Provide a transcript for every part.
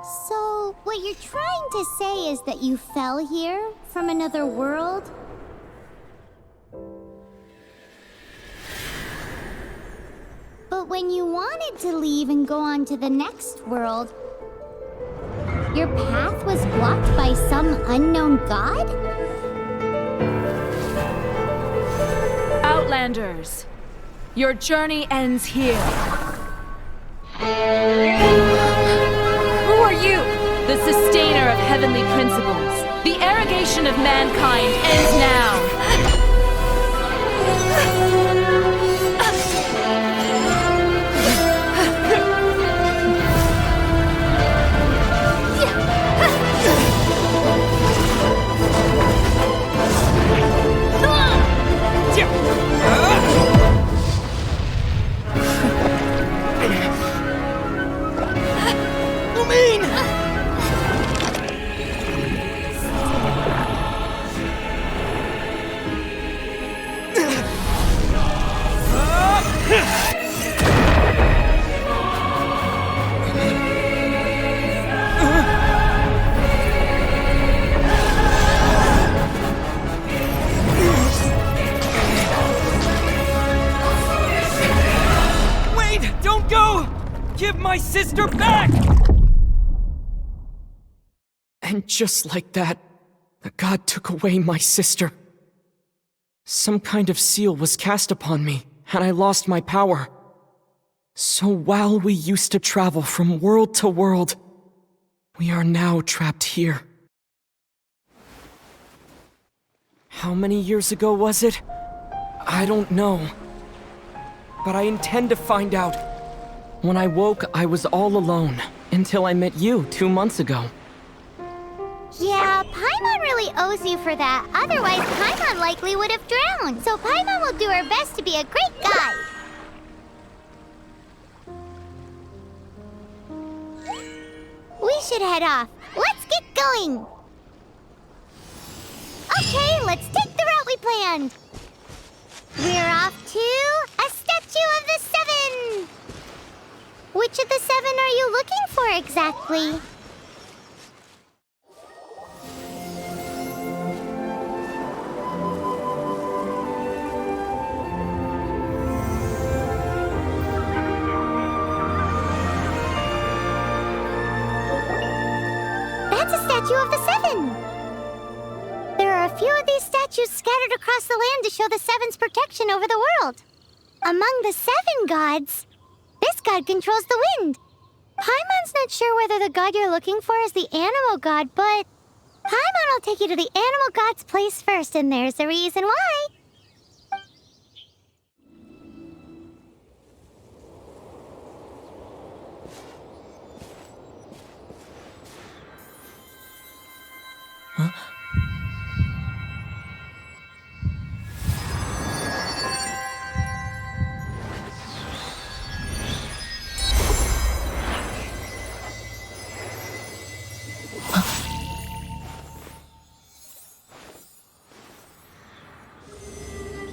So, what you're trying to say is that you fell here from another world? But when you wanted to leave and go on to the next world, your path was blocked by some unknown god? Outlanders, your journey ends here. Who are you? The sustainer of heavenly principles. The arrogation of mankind ends now. Lumine! Wait! Don't go! Give my sister back! And just like that, the god took away my sister. Some kind of seal was cast upon me, and I lost my power. So while we used to travel from world to world, we are now trapped here. How many years ago was it? I don't know. But I intend to find out. When I woke, I was all alone, until I met you 2 months ago. Yeah, Paimon really owes you for that. Otherwise, Paimon likely would have drowned. So Paimon will do her best to be a great guide. We should head off. Let's get going. Okay, let's take the route we planned. We're off to a statue of the seven. Which of the seven are you looking for exactly? That's a statue of the seven. There are a few of these statues scattered across the land to show the seven's protection over the world. Among the seven gods, this god controls the wind. Paimon's not sure whether the god you're looking for is the animal god, but Paimon will take you to the animal god's place first, and there's the reason why. Huh?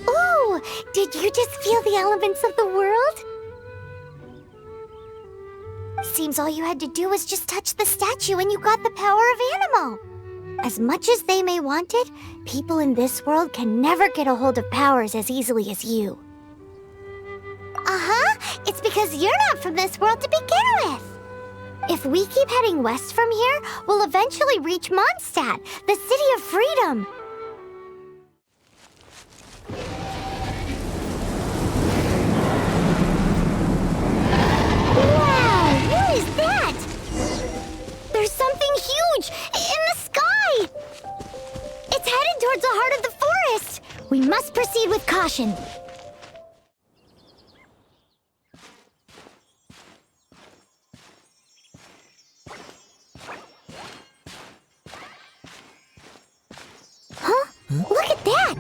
Ooh, did you just feel the elements of the world? Seems all you had to do was just touch the statue and you got the power of animal. As much as they may want it, people in this world can never get a hold of powers as easily as you. Uh-huh, it's because you're not from this world to begin with. If we keep heading west from here, we'll eventually reach Mondstadt, the city of freedom. Wow, what is that? There's something huge in the sky! It's headed towards the heart of the forest! We must proceed with caution. Huh? Look at that!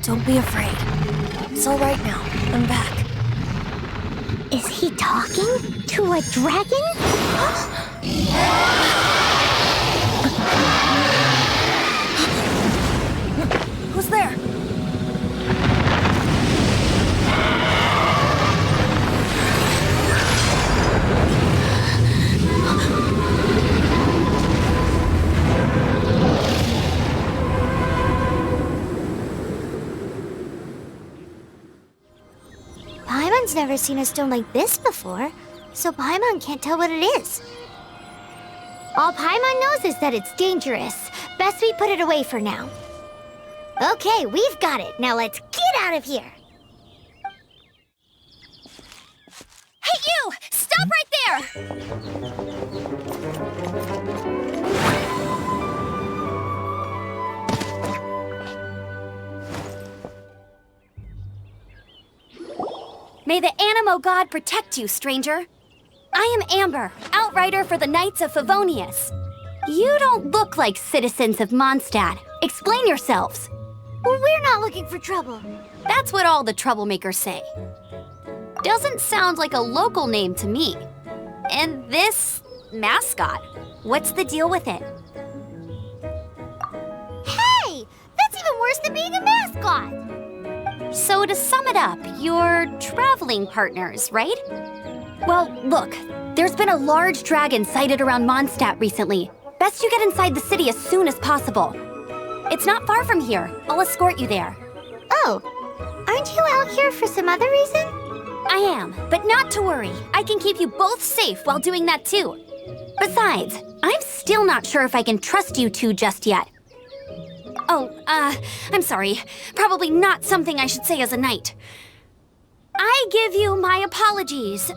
Don't be afraid. It's all right now. I'm back. Is he talking to a dragon? Who's there? Paimon's never seen a stone like this before, so Paimon can't tell what it is. All Paimon knows is that it's dangerous. Best we put it away for now. Okay, we've got it. Now let's get out of here. Hey, you! Stop right there! May the Animo God protect you, stranger. I am Amber, outrider for the Knights of Favonius. You don't look like citizens of Mondstadt. Explain yourselves. We're not looking for trouble. That's what all the troublemakers say. Doesn't sound like a local name to me. And this mascot, what's the deal with it? Hey! That's even worse than being a mascot! So to sum it up, you're traveling partners, right? Well, look, there's been a large dragon sighted around Mondstadt recently. Best you get inside the city as soon as possible. It's not far from here. I'll escort you there. Oh, aren't you out here for some other reason? I am, but not to worry. I can keep you both safe while doing that too. Besides, I'm still not sure if I can trust you two just yet. Oh, I'm sorry. Probably not something I should say as a knight. I give you my apologies,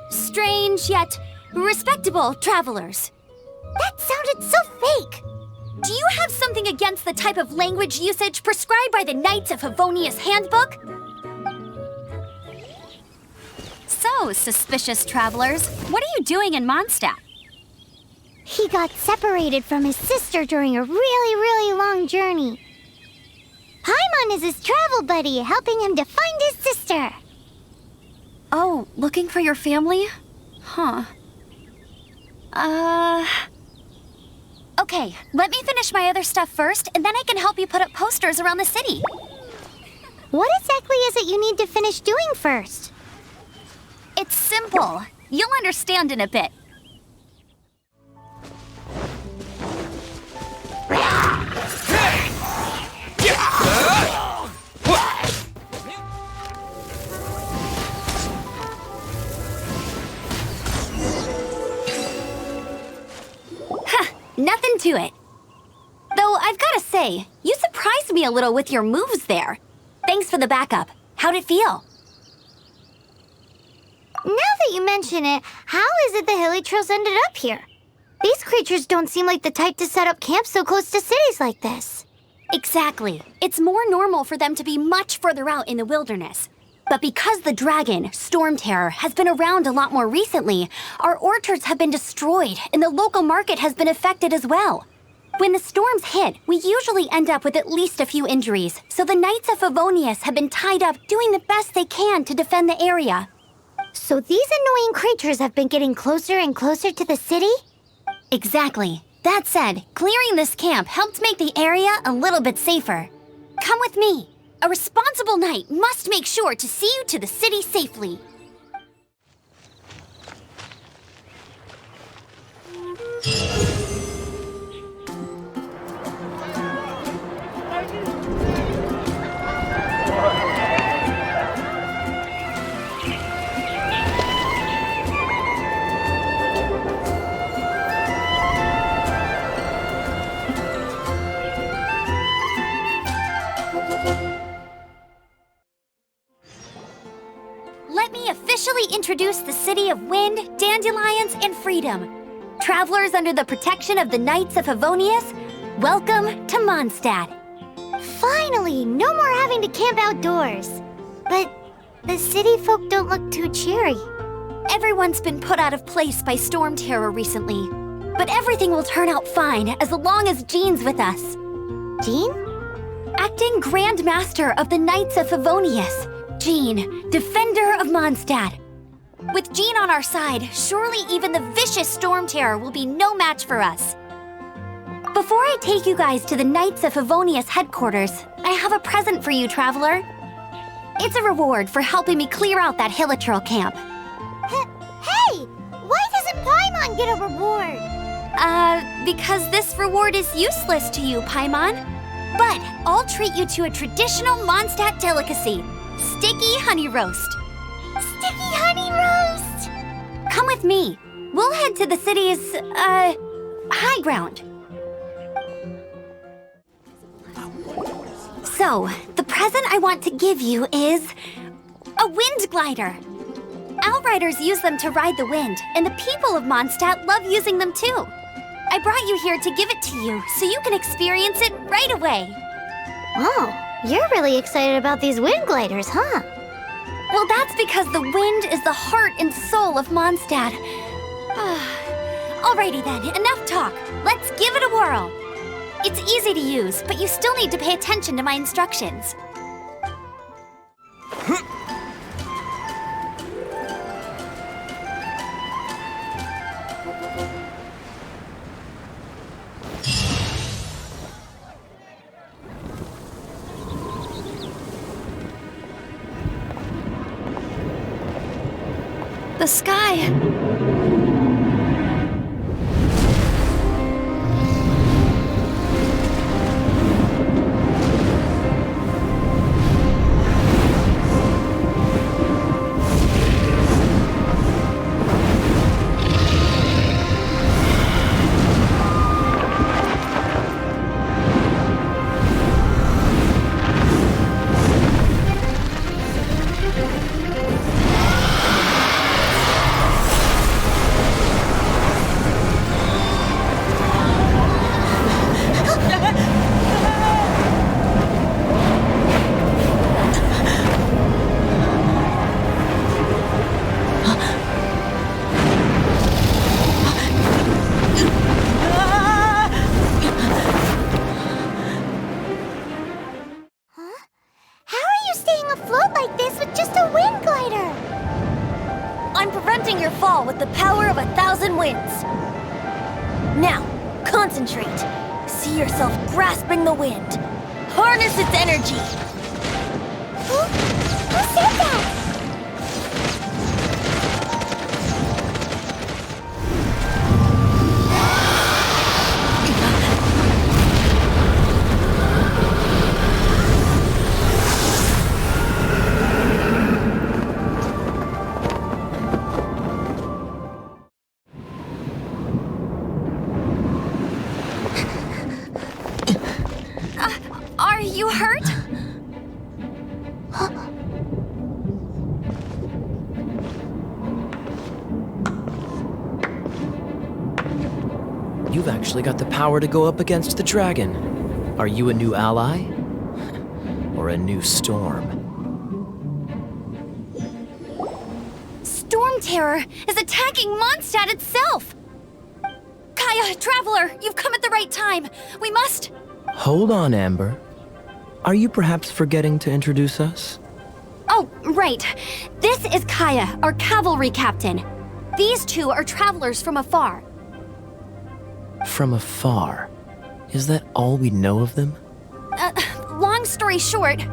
strange yet respectable travelers. That sounded so fake. Do you have something against the type of language usage prescribed by the Knights of Favonius handbook? So, suspicious travelers, what are you doing in Mondstadt? He got separated from his sister during a really long journey. Paimon is his travel buddy, helping him to find his sister. Oh, looking for your family? Huh. Okay, let me finish my other stuff first, and then I can help you put up posters around the city. What exactly is it you need to finish doing first? It's simple. You'll understand in a bit. Nothing to it. Though I've gotta say, you surprised me a little with your moves there. Thanks for the backup. How'd it feel? Now that you mention it, how is it the Hilly Trails ended up here? These creatures don't seem like the type to set up camp so close to cities like this. Exactly. It's more normal for them to be much further out in the wilderness. But because the dragon, Storm Terror, has been around a lot more recently, our orchards have been destroyed and the local market has been affected as well. When the storms hit, we usually end up with at least a few injuries, so the Knights of Favonius have been tied up doing the best they can to defend the area. So these annoying creatures have been getting closer and closer to the city? Exactly. That said, clearing this camp helped make the area a little bit safer. Come with me. A responsible knight must make sure to see you to the city safely. Let me officially introduce the city of wind, dandelions, and freedom. Travelers under the protection of the Knights of Favonius, welcome to Mondstadt. Finally, no more having to camp outdoors. But the city folk don't look too cheery. Everyone's been put out of place by storm terror recently. But everything will turn out fine as long as Jean's with us. Jean? Acting Grand Master of the Knights of Favonius, Jean, Defender of Mondstadt. With Jean on our side, surely even the vicious storm terror will be no match for us. Before I take you guys to the Knights of Favonius headquarters, I have a present for you, traveler. It's a reward for helping me clear out that Hilitril camp. Hey! Why doesn't Paimon get a reward? Because this reward is useless to you, Paimon. But I'll treat you to a traditional Mondstadt delicacy, sticky honey roast. Sticky honey roast! Come with me. We'll head to the city's, high ground. So, the present I want to give you is a wind glider. Outriders use them to ride the wind, and the people of Mondstadt love using them too. I brought you here to give it to you, so you can experience it right away. Oh, you're really excited about these wind gliders, huh? Well, that's because the wind is the heart and soul of Mondstadt. Alrighty then, enough talk. Let's give it a whirl. It's easy to use, but you still need to pay attention to my instructions. The sky. With the power of 1,000 winds. Now, concentrate. See yourself grasping the wind. Harness its energy. Who said that? Are you hurt? You've actually got the power to go up against the dragon. Are you a new ally? Or a new storm? Storm Terror is attacking Mondstadt itself! Kaya, Traveler, you've come at the right time. We must... Hold on, Amber. Are you perhaps forgetting to introduce us? Oh, right. This is Kaya, our cavalry captain. These two are travelers from afar. From afar? Is that all we know of them? Long story short...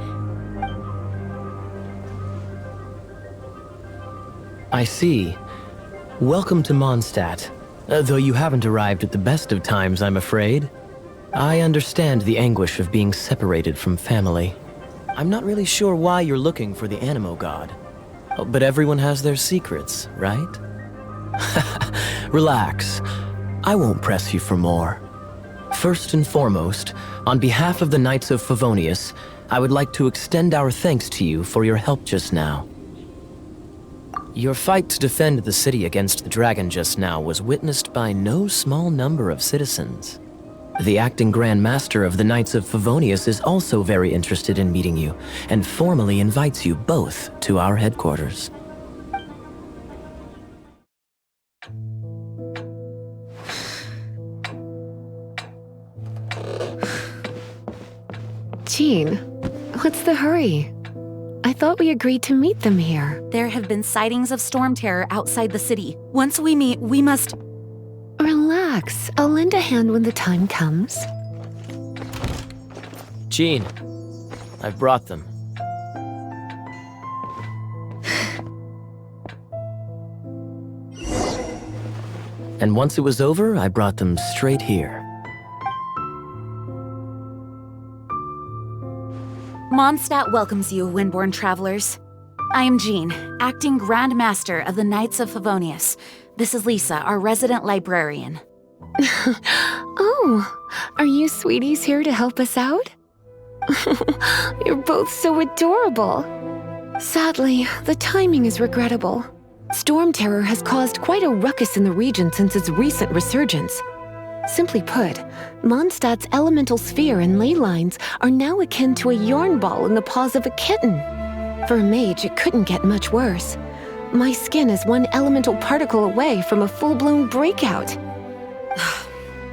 I see. Welcome to Mondstadt. Though you haven't arrived at the best of times, I'm afraid. I understand the anguish of being separated from family. I'm not really sure why you're looking for the Animo God. But everyone has their secrets, right? Relax. I won't press you for more. First and foremost, on behalf of the Knights of Favonius, I would like to extend our thanks to you for your help just now. Your fight to defend the city against the dragon just now was witnessed by no small number of citizens. The acting Grand Master of the Knights of Favonius is also very interested in meeting you, and formally invites you both to our headquarters. Jean, what's the hurry? I thought we agreed to meet them here. There have been sightings of storm terror outside the city. Once we meet, we must... Relax. I'll lend a hand when the time comes. Jean, I've brought them. And once it was over, I brought them straight here. Mondstadt welcomes you, Windborn travelers. I am Jean, acting Grand Master of the Knights of Favonius. This is Lisa, our resident librarian. Oh, are you sweeties here to help us out? You're both so adorable. Sadly, the timing is regrettable. Storm Terror has caused quite a ruckus in the region since its recent resurgence. Simply put, Mondstadt's elemental sphere and ley lines are now akin to a yarn ball in the paws of a kitten. For a mage, it couldn't get much worse. My skin is one elemental particle away from a full-blown breakout.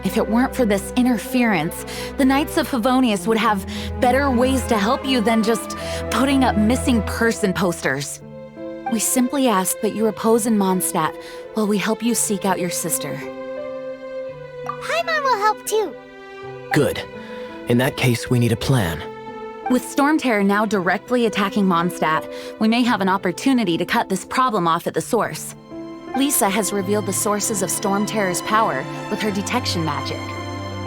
If it weren't for this interference, the Knights of Favonius would have better ways to help you than just putting up missing person posters. We simply ask that you repose in Mondstadt while we help you seek out your sister. Paimon will help too. Good. In that case, we need a plan. With Storm Terror now directly attacking Mondstadt, we may have an opportunity to cut this problem off at the source. Lisa has revealed the sources of Storm Terror's power with her detection magic.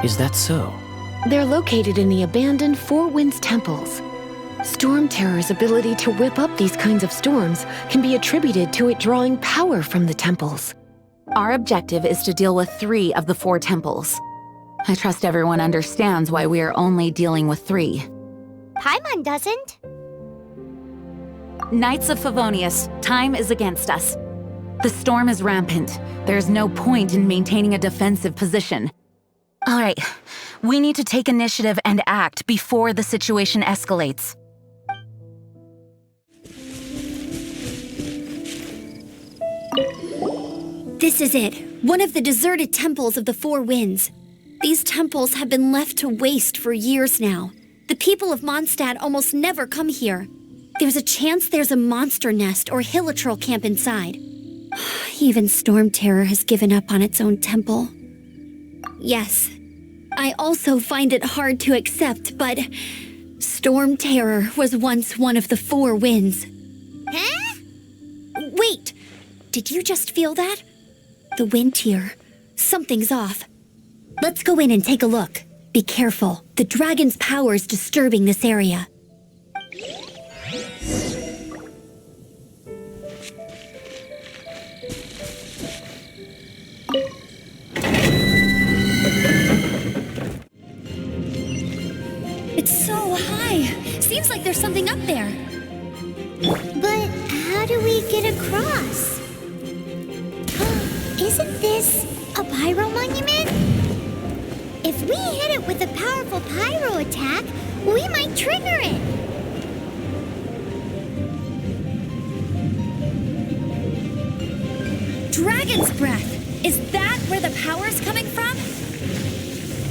Is that so? They're located in the abandoned Four Winds temples. Storm Terror's ability to whip up these kinds of storms can be attributed to it drawing power from the temples. Our objective is to deal with 3 of the 4 temples. I trust everyone understands why we are only dealing with 3. Paimon doesn't. Knights of Favonius, time is against us. The storm is rampant. There's no point in maintaining a defensive position. All right, we need to take initiative and act before the situation escalates. This is it, one of the deserted temples of the Four Winds. These temples have been left to waste for years now. The people of Mondstadt almost never come here. There's a chance there's a monster nest or hilitrol camp inside. Even Storm Terror has given up on its own temple. Yes, I also find it hard to accept, but Storm Terror was once one of the Four Winds. Huh? Wait, did you just feel that? The wind here. Something's off. Let's go in and take a look. Be careful. The dragon's power is disturbing this area. It's so high. Seems like there's something up there. But how do we get across? Isn't this a pyro monument? If we hit it with a powerful pyro attack, we might trigger it. Dragon's breath! Is that where the power's coming from?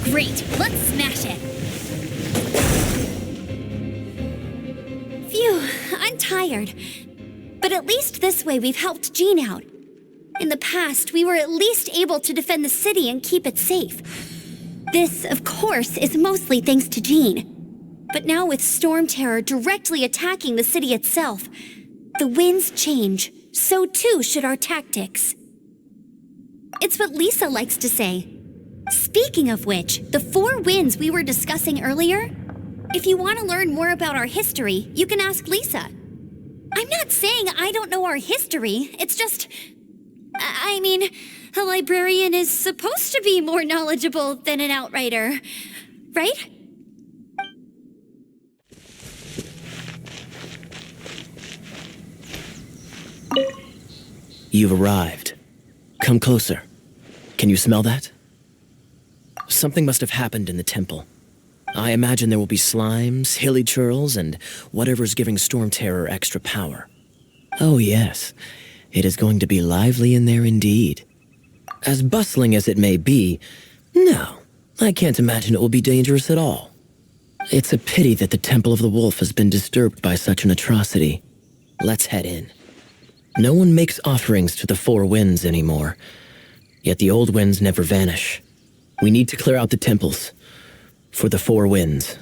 Great, let's smash it. Phew, I'm tired. But at least this way we've helped Jean out. In the past, we were at least able to defend the city and keep it safe. This, of course, is mostly thanks to Jean. But now with Storm Terror directly attacking the city itself, the winds change, so too should our tactics. It's what Lisa likes to say. Speaking of which, the Four Winds we were discussing earlier, if you want to learn more about our history, you can ask Lisa. I'm not saying I don't know our history, it's just... I mean, a librarian is supposed to be more knowledgeable than an outrider, right? You've arrived. Come closer. Can you smell that? Something must have happened in the temple. I imagine there will be slimes, hilly churls, and whatever's giving Storm Terror extra power. Oh yes, it is going to be lively in there indeed. As bustling as it may be, no, I can't imagine it will be dangerous at all. It's a pity that the Temple of the Wolf has been disturbed by such an atrocity. Let's head in. No one makes offerings to the Four Winds anymore, yet the old winds never vanish. We need to clear out the temples for the Four Winds.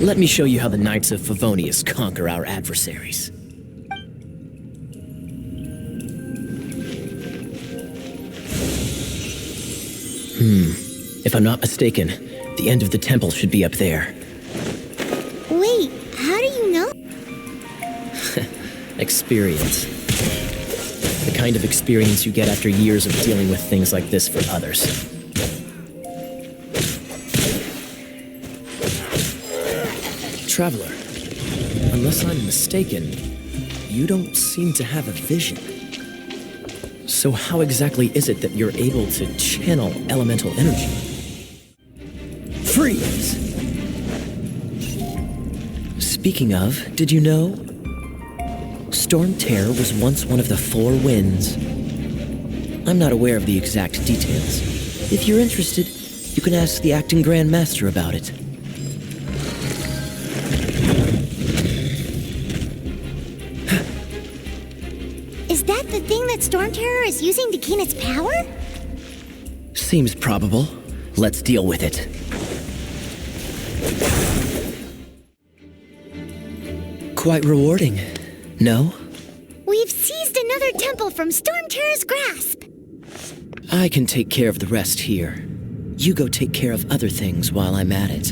Let me show you how the Knights of Favonius conquer our adversaries. If I'm not mistaken, the end of the temple should be up there. Wait, how do you know? Experience. The kind of experience you get after years of dealing with things like this for others. Traveler, unless I'm mistaken, you don't seem to have a vision. So how exactly is it that you're able to channel elemental energy? Freeze! Speaking of, did you know? Storm Terror was once one of the 4 winds. I'm not aware of the exact details. If you're interested, you can ask the acting Grand Master about it. Is that the thing that Storm Terror is using to gain its power? Seems probable. Let's deal with it. Quite rewarding, no? We've seized another temple from Storm Terror's grasp. I can take care of the rest here. You go take care of other things while I'm at it.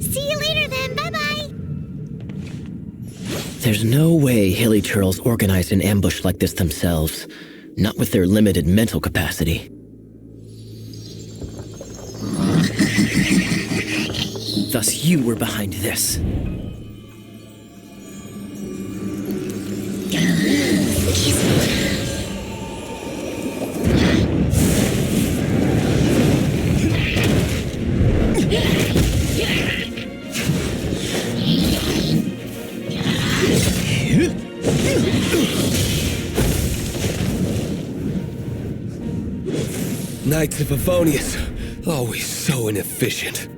See you later then, bye-bye. There's no way Hilly Turtles organized an ambush like this themselves. Not with their limited mental capacity. Thus you were behind this. Knights of Favonius, always so inefficient.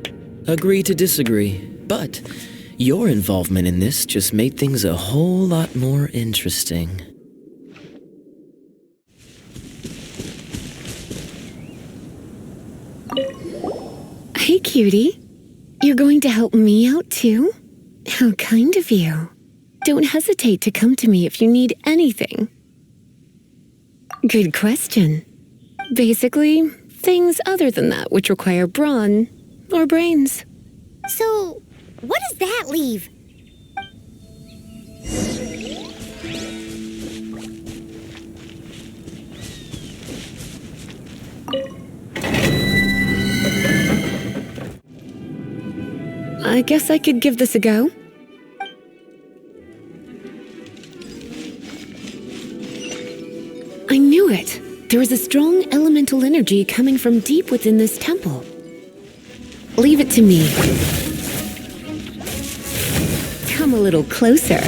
Agree to disagree, but your involvement in this just made things a whole lot more interesting. Hey, cutie. You're going to help me out, too? How kind of you. Don't hesitate to come to me if you need anything. Good question. Basically, things other than that which require brawn or brains. So, what does that leave? I guess I could give this a go. I knew it. There is a strong elemental energy coming from deep within this temple. Leave it to me. Come a little closer.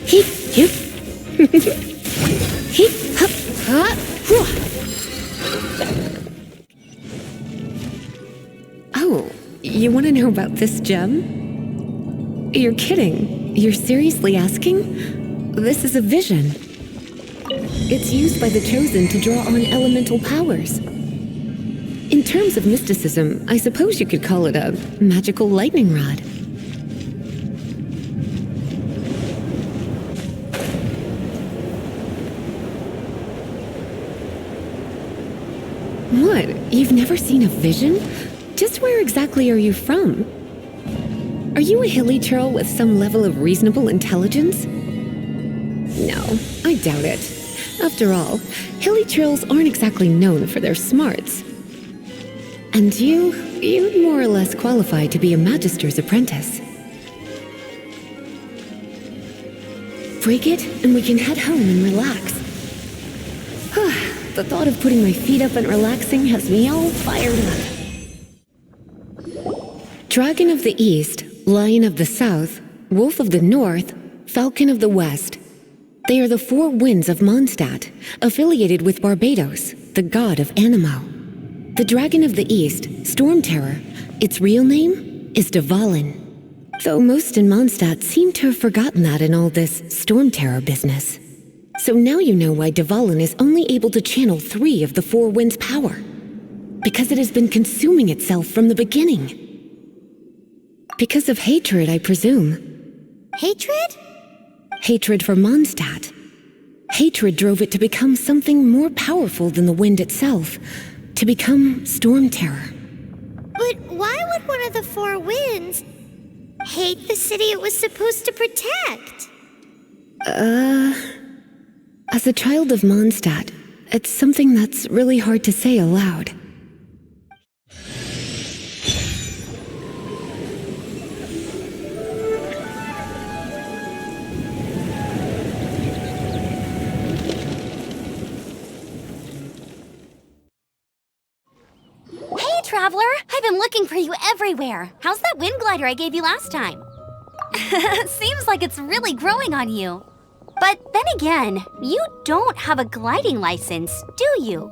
Heep, heep. Heep, hup, ha, hoo. Oh, you want to know about this gem? You're kidding. You're seriously asking? This is a vision. It's used by the Chosen to draw on elemental powers. In terms of mysticism, I suppose you could call it a magical lightning rod. What? You've never seen a vision? Just where exactly are you from? Are you a hilly churl with some level of reasonable intelligence? No, I doubt it. After all, hilly churls aren't exactly known for their smarts. And you'd more or less qualify to be a magister's apprentice. Break it, and we can head home and relax. The thought of putting my feet up and relaxing has me all fired up. Dragon of the East, Lion of the South, Wolf of the North, Falcon of the West. They are the 4 winds of Mondstadt, affiliated with Barbados, the god of Anemo. The Dragon of the East, Storm Terror, its real name is Dvalin. Though most in Mondstadt seem to have forgotten that in all this Storm Terror business. So now you know why Dvalin is only able to channel 3 of the 4 winds' power. Because it has been consuming itself from the beginning. Because of hatred, I presume. Hatred? Hatred for Mondstadt. Hatred drove it to become something more powerful than the wind itself, to become Storm Terror. But why would one of the four winds hate the city it was supposed to protect? As a child of Mondstadt, it's something that's really hard to say aloud. Hey, Traveler! I've been looking for you everywhere. How's that wind glider I gave you last time? Seems like it's really growing on you. But then again, you don't have a gliding license, do you?